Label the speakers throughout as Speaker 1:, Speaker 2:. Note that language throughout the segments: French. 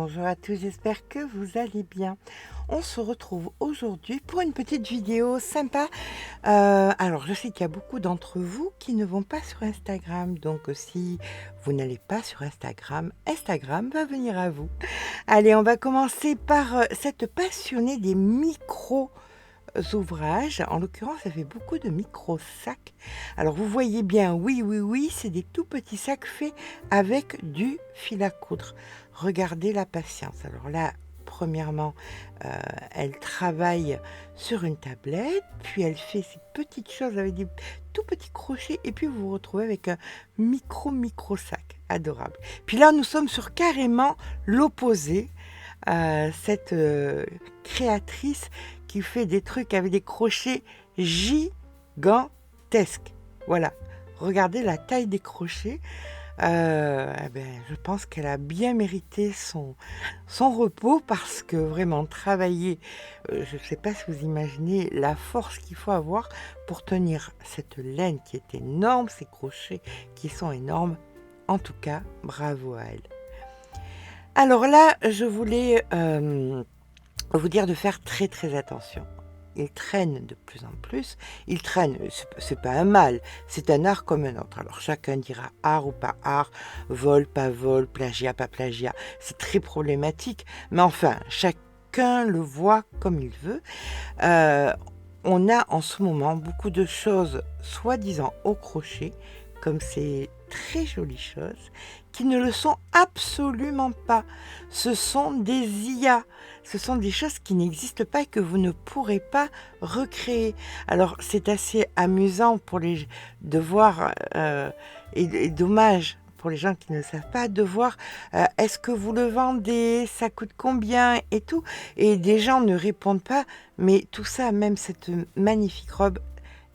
Speaker 1: bonjour à tous, j'espère que vous allez bien. On se retrouve aujourd'hui pour une petite vidéo sympa. Alors, je sais qu'il y a beaucoup d'entre vous qui ne vont pas sur Instagram, donc si vous n'allez pas sur Instagram, Instagram va venir à vous. Allez, on va commencer par cette passionnée des micro ouvrages. En l'occurrence, ça fait beaucoup de micro-sacs. Alors, vous voyez bien, oui, c'est des tout petits sacs faits avec du fil à coudre. Regardez la patience. Alors là, premièrement, elle travaille sur une tablette, puis elle fait ces petites choses avec des tout petits crochets, et puis vous vous retrouvez avec un micro-sac. Adorable. Puis là, nous sommes sur carrément l'opposé. Cette créatrice qui fait des trucs avec des crochets gigantesques. Voilà, regardez la taille des crochets. Je pense qu'elle a bien mérité son repos parce que vraiment travailler, je ne sais pas si vous imaginez la force qu'il faut avoir pour tenir cette laine qui est énorme, ces crochets qui sont énormes. En tout cas, bravo à elle. Alors là, je voulais vous dire de faire très très attention. Il traîne de plus en plus. Il traîne, c'est pas un mal, c'est un art comme un autre. Alors chacun dira art ou pas art, vol, pas vol, plagiat, pas plagiat. C'est très problématique, mais enfin, chacun le voit comme il veut. On a en ce moment beaucoup de choses soi-disant au crochet, comme ces très jolies choses, qui ne le sont absolument pas. Ce sont des IA, ce sont des choses qui n'existent pas et que vous ne pourrez pas recréer. Alors c'est assez amusant pour de voir, et dommage pour les gens qui ne le savent pas, de voir est-ce que vous le vendez, ça coûte combien et tout. Et des gens ne répondent pas, mais tout ça, même cette magnifique robe,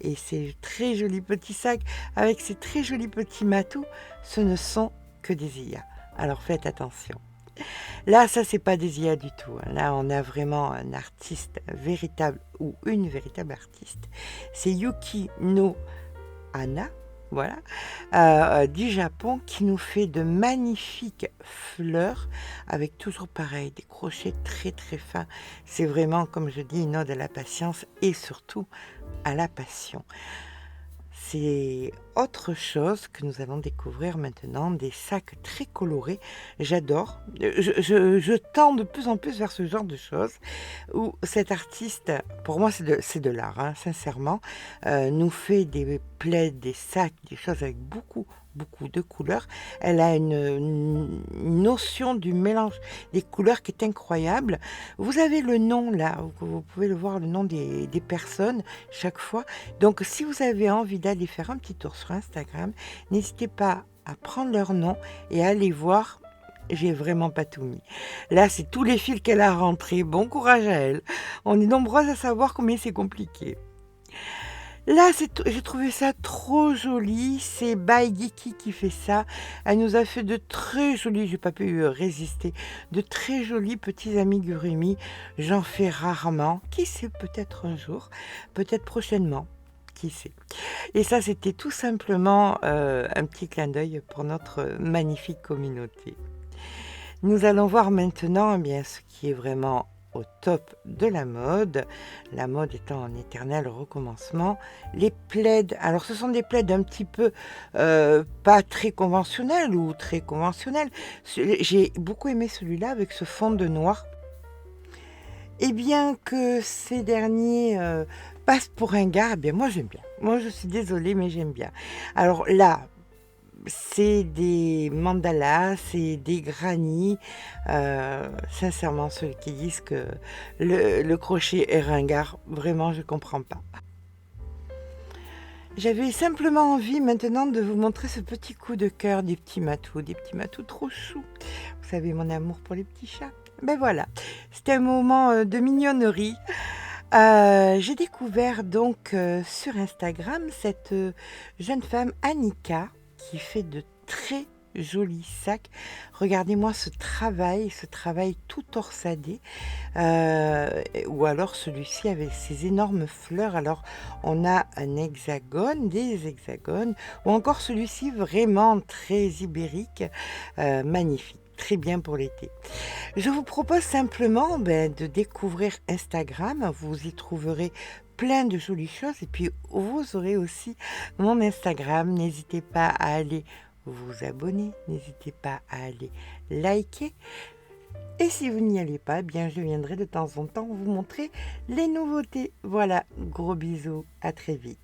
Speaker 1: et ces très jolis petits sacs avec ces très jolis petits matous, ce ne sont que des IA. Alors faites attention. Là, ça, c'est pas des IA du tout. Là, on a vraiment un artiste véritable ou une véritable artiste. C'est Yuki no Hana, voilà, du Japon, qui nous fait de magnifiques fleurs avec toujours pareil, des crochets très très fins. C'est vraiment, comme je dis, une ode à la patience et surtout à la passion. C'est autre chose que nous allons découvrir maintenant, des sacs très colorés. J'adore, je tends de plus en plus vers ce genre de choses, où cet artiste, pour moi c'est de l'art, hein, sincèrement, nous fait des plaids, des sacs, des choses avec beaucoup de couleurs. Elle a une notion du mélange des couleurs qui est incroyable. Vous avez le nom là, vous pouvez le voir, le nom des personnes chaque fois. Donc si vous avez envie d'aller faire un petit tour sur Instagram, n'hésitez pas à prendre leur nom et à aller voir. J'ai vraiment pas tout mis. Là, c'est tous les fils qu'elle a rentrés. Bon courage à elle. On est nombreuses à savoir combien c'est compliqué. Là, j'ai trouvé ça trop joli. C'est By Geeky qui fait ça. Elle nous a fait de très jolis, j'ai pas pu résister, de très jolis petits amigurumi. J'en fais rarement. Qui sait, peut-être un jour, peut-être prochainement. Qui sait. Et ça, c'était tout simplement un petit clin d'œil pour notre magnifique communauté. Nous allons voir maintenant ce qui est vraiment au top de la mode étant en éternel recommencement, les plaids. Alors ce sont des plaids un petit peu pas très conventionnels ou très conventionnels. J'ai beaucoup aimé celui-là avec ce fond de noir. Et bien que ces derniers passent pour un gars, moi j'aime bien. Moi je suis désolée, mais j'aime bien. Alors là, c'est des mandalas, c'est des granits. Sincèrement, ceux qui disent que le crochet est ringard, vraiment, je ne comprends pas. J'avais simplement envie maintenant de vous montrer ce petit coup de cœur des petits matous trop choux. Vous savez, mon amour pour les petits chats. Ben voilà, c'était un moment de mignonnerie. J'ai découvert donc sur Instagram cette jeune femme, Annika, qui fait de très jolis sacs. Regardez-moi ce travail tout torsadé, ou alors celui-ci avec ses énormes fleurs. Alors on a un hexagone, des hexagones, ou encore celui-ci vraiment très ibérique, magnifique. très bien pour l'été. Je vous propose simplement, de découvrir Instagram. Vous y trouverez plein de jolies choses et puis vous aurez aussi mon Instagram. N'hésitez pas à aller vous abonner, n'hésitez pas à aller liker et si vous n'y allez pas, bien je viendrai de temps en temps vous montrer les nouveautés. Voilà, gros bisous, à très vite.